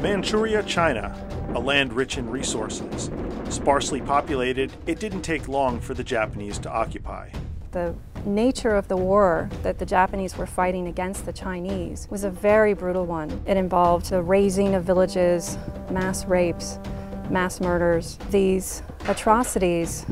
Manchuria, China, a land rich in resources. Sparsely populated, it didn't take long for the Japanese to occupy. The nature of the war that the Japanese were fighting against the Chinese was a very brutal one. It involved the razing of villages, mass rapes, mass murders. These atrocities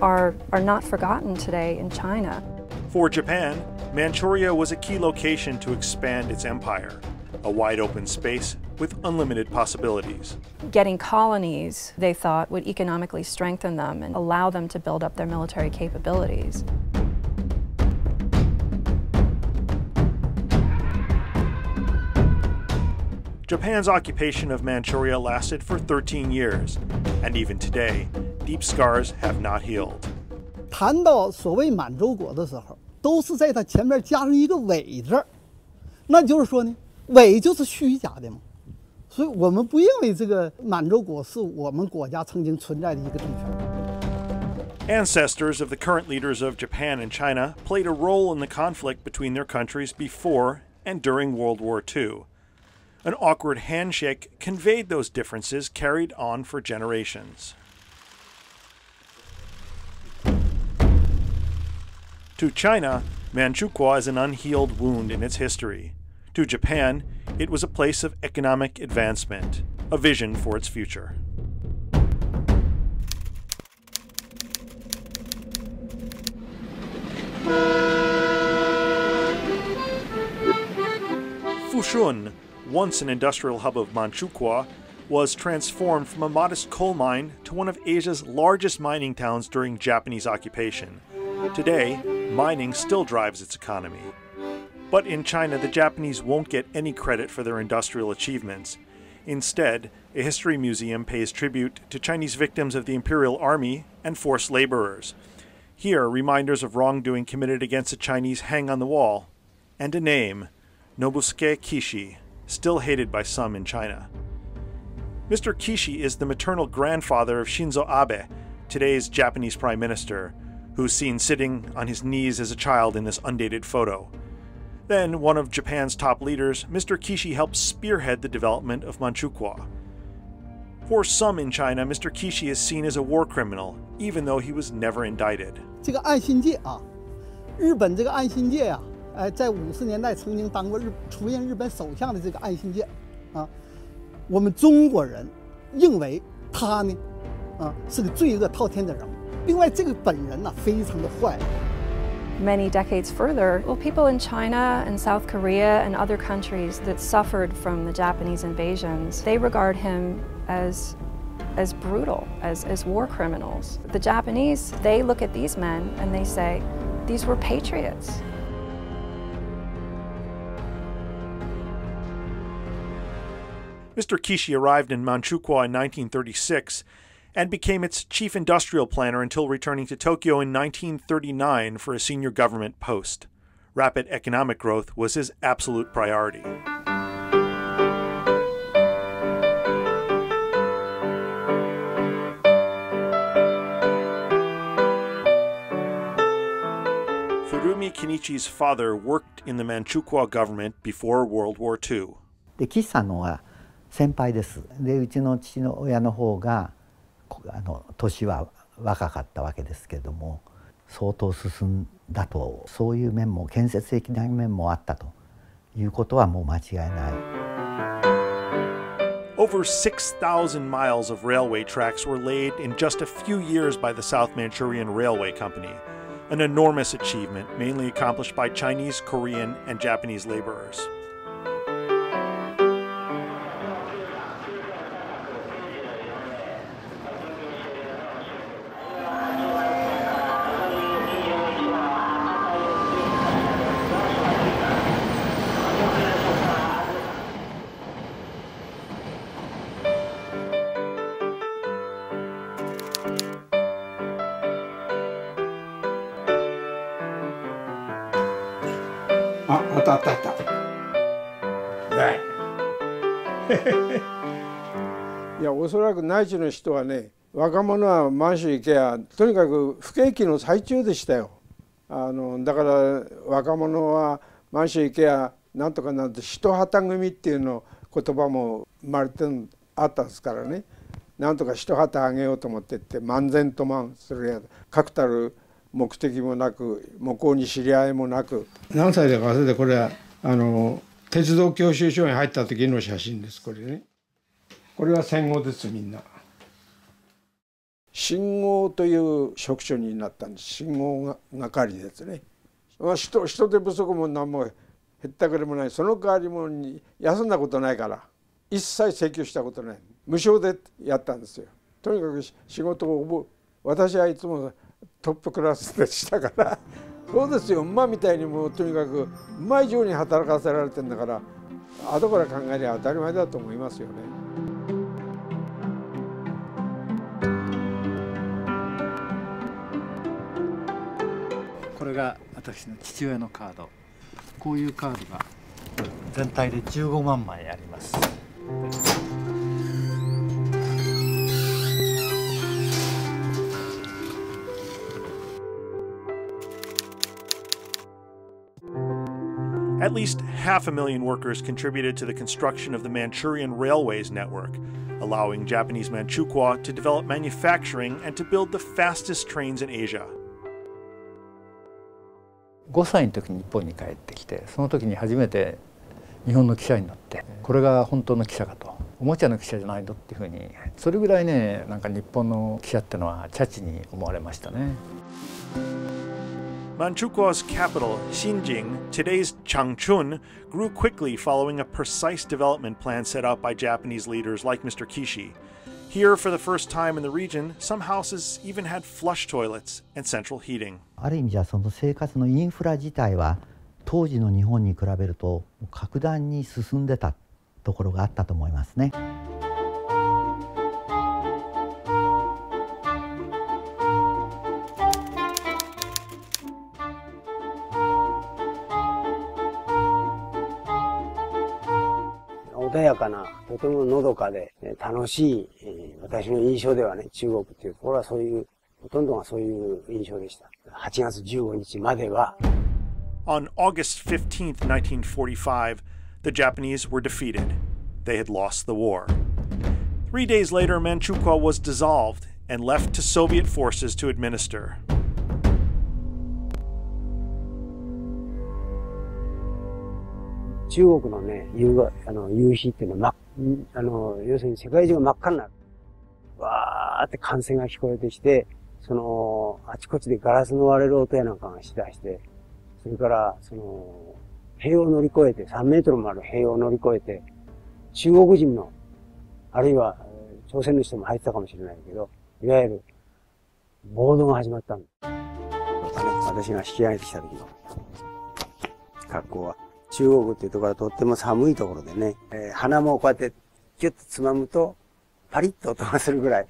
are not forgotten today in China. For Japan, Manchuria was a key location to expand its empire, a wide open space with unlimited possibilities. Getting colonies, they thought, would economically strengthen them and allow them to build up their military capabilities. Japan's occupation of Manchuria lasted for 13 years, and even today, deep scars have not healed. 谈到所谓满洲国的时候，都是在它前面加上一个伪字，那就是说呢，伪就是虚假的嘛。所以我们不认为这个满洲国是我们国家曾经存在的一个地方。 Ancestors of the current leaders of Japan and China played a role in the conflict between their countries before and during World War II. An awkward handshake conveyed those differences carried on for generations. To China, Manchukuo is an unhealed wound in its history. To Japan, it was a place of economic advancement, a vision for its future. Fushun, once an industrial hub of Manchukuo, was transformed from a modest coal mine to one of Asia's largest mining towns during Japanese occupation. Today, mining still drives its economy. But in China, the Japanese won't get any credit for their industrial achievements. Instead, a history museum pays tribute to Chinese victims of the Imperial Army and forced laborers. Here, reminders of wrongdoing committed against the Chinese hang on the wall, and a name, Nobusuke Kishi, still hated by some in China. Mr. Kishi is the maternal grandfather of Shinzo Abe, today's Japanese Prime Minister, who's seen sitting on his knees as a child in this undated photo. Then, one of Japan's top leaders, Mr. Kishi helped spearhead the development of Manchukuo. For some in China, Mr. Kishi is seen as a war criminal, even though he was never indicted. 这个岸信介啊，日本这个岸信介啊，在50年代曾经当过出任日本首相的这个岸信介，啊，我们中国人认为他呢，是个罪恶滔天的人物。另外，这个本人呢，非常的坏。 Many decades further, well, people in China and South Korea and other countries that suffered from the Japanese invasions, they regard him as brutal, as war criminals. The Japanese, they look at these men and they say, these were patriots. Mr. Kishi arrived in Manchukuo in 1936 and became its chief industrial planner until returning to Tokyo in 1939 for a senior government post. Rapid economic growth was his absolute priority. Furumi Kenichi's father worked in the Manchukuo government before World War II. で岸さんの方が先輩です。でうちの父の親の方が年は若かったわけですけれども、相当進んだと、そういう面も建設的な面もあったということはもう間違いない。Over 6,000 miles of railway tracks were laid in just a few years by the South Manchurian Railway Company, an enormous achievement mainly accomplished by Chinese, Korean, and Japanese laborers. Right. いや、おそらく内地の人はね、若者は満州行けやとにかく不景気の最中でしたよ。だから若者は満州行けやなんとかなんて一旗組っていうのを言葉も生まれてあったですからね、なんとか一旗あげようと思ってって漫然と満するや確たる目的もなく、向こうに知り合いもなく、何歳だか忘れて、これは鉄道教習所に入った時の写真です。これね、これは戦後です。みんな信号という職種になったんです。信号係ですね。人手不足も何も減ったくれもない。その代わりも休んだことないから一切請求したことない。無償でやったんですよ。とにかく仕事を私はいつもトップクラスでしたからそうですよ、馬みたいにもうとにかく馬以上に働かせられてるんだから、後から考えりゃ当たり前だと思いますよね。これが私の父親のカード。こういうカードが全体で15万枚あります。At least 500,000 workers contributed to the construction of the Manchurian railways network, allowing Japanese Manchukuo to develop manufacturing and to build the fastest trains in Asia. 5歳の時に日本に帰ってきて、その時に初めて日本の汽車に乗って、これが本当の汽車かと、おもちゃの汽車じゃないのっていうふうに、それぐらいね、なんか日本の汽車ってのはチャチに思われましたね。Manchukuo's capital, Xinjing, today's Changchun, grew quickly following a precise development plan set out by Japanese leaders like Mr. Kishi. Here, for the first time in the region, some houses even had flush toilets and central heating. ある意味じゃその生活のインフラ自体は当時の日本に比べると格段に進んでたところがあったと思いますね。穏やかな、とてものどかで楽しい、私の印象ではね、中国っていうところはそういう、ほとんどがそういう印象でした。8月15日までは。On August 15th, 1945, the Japanese were defeated. They had lost the war. 3 days later, Manchukuo was dissolved and left to Soviet forces to administer. 中国のね、夕日っていうのは、要するに世界中が真っ赤になる。わーって歓声が聞こえてきて、あちこちでガラスの割れる音やなんかがしだして、それから、塀を乗り越えて、3メートルもある塀を乗り越えて、中国人の、あるいは朝鮮の人も入ってたかもしれないけど、いわゆる暴動が始まったんだ。私が引き上げてきた時の格好は。中国っていうところはとっても寒いところでね、鼻もこうやってキュッとつまむとパリッと音がするぐらい。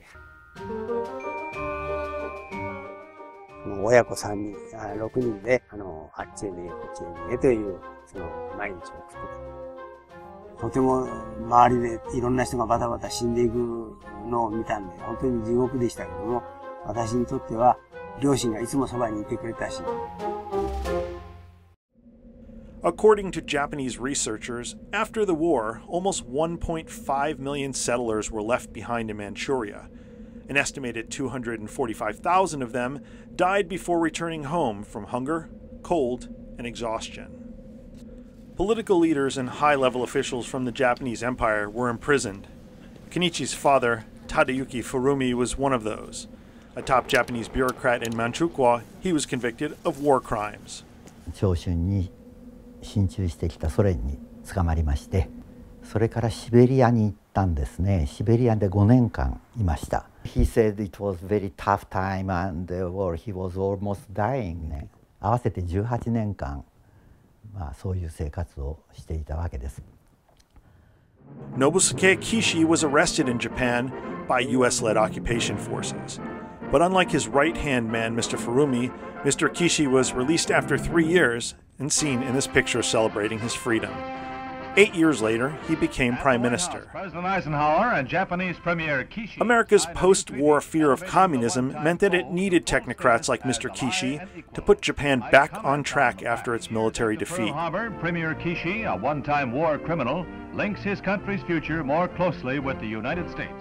親子3人、6人で、あっちへ逃げ、こっちへ逃げという、毎日を送ってた。とても周りでいろんな人がバタバタ死んでいくのを見たんで、本当に地獄でしたけども、私にとっては両親がいつもそばにいてくれたし。According to Japanese researchers, after the war, almost 1.5 million settlers were left behind in Manchuria. An estimated 245,000 of them died before returning home from hunger, cold, and exhaustion. Political leaders and high-level officials from the Japanese Empire were imprisoned. Kenichi's father, Tadayuki Furumi, was one of those. A top Japanese bureaucrat in Manchukuo, he was convicted of war crimes. 長春に進駐してきたソ連に捕まりまして、それからシベリアに行ったんですね。シベリアで5年間いました。He said it was very tough time and he was almost dying ね。合わせて18年間、そういう生活をしていたわけです。Nobusuke Kishi was arrested in Japan by US-led occupation forces. But unlike his right-hand man, Mr. Furumi, Mr. Kishi was released after 3 years and seen in this picture celebrating his freedom. 8 years later, he became Prime Minister. President Eisenhower and Japanese Premier Kishi. America's post-war fear of communism meant that it needed technocrats like Mr. Kishi to put Japan back on track after its military defeat. Premier Kishi, a one-time war criminal, links his country's future more closely with the United States.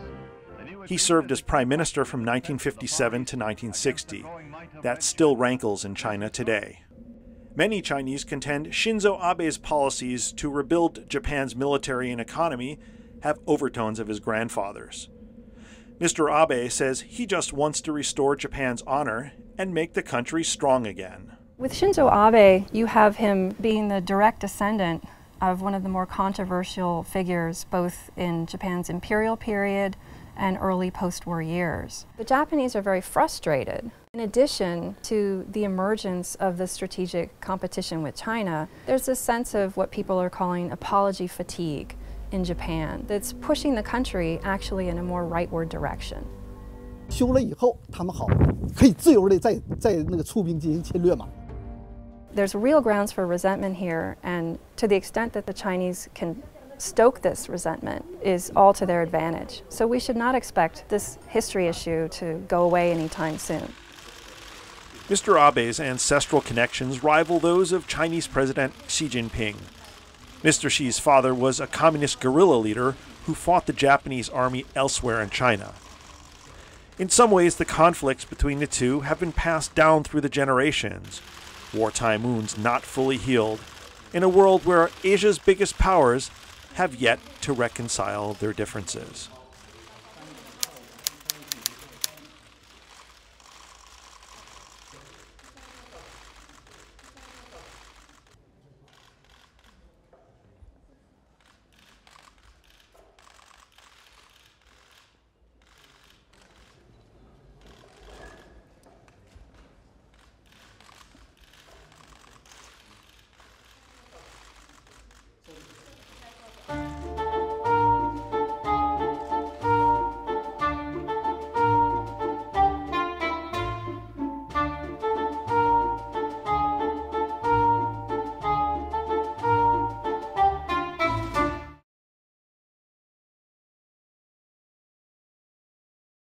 He served as prime minister from 1957 to 1960. That still rankles in China today. Many Chinese contend Shinzo Abe's policies to rebuild Japan's military and economy have overtones of his grandfather's. Mr. Abe says he just wants to restore Japan's honor and make the country strong again. With Shinzo Abe, you have him being the direct descendant of one of the more controversial figures both in Japan's imperial period and early post-war years. The Japanese are very frustrated. In addition to the emergence of the strategic competition with China, there's a sense of what people are calling apology fatigue in Japan that's pushing the country actually in a more rightward direction. 修了以后，他们好可以自由地在那个出兵进行侵略嘛。 There's real grounds for resentment here, and to the extent that the Chinese can stoke this resentment is all to their advantage. So we should not expect this history issue to go away anytime soon. Mr. Abe's ancestral connections rival those of Chinese President Xi Jinping. Mr. Xi's father was a communist guerrilla leader who fought the Japanese army elsewhere in China. In some ways, the conflicts between the two have been passed down through the generations, wartime wounds not fully healed, in a world where Asia's biggest powers have yet to reconcile their differences.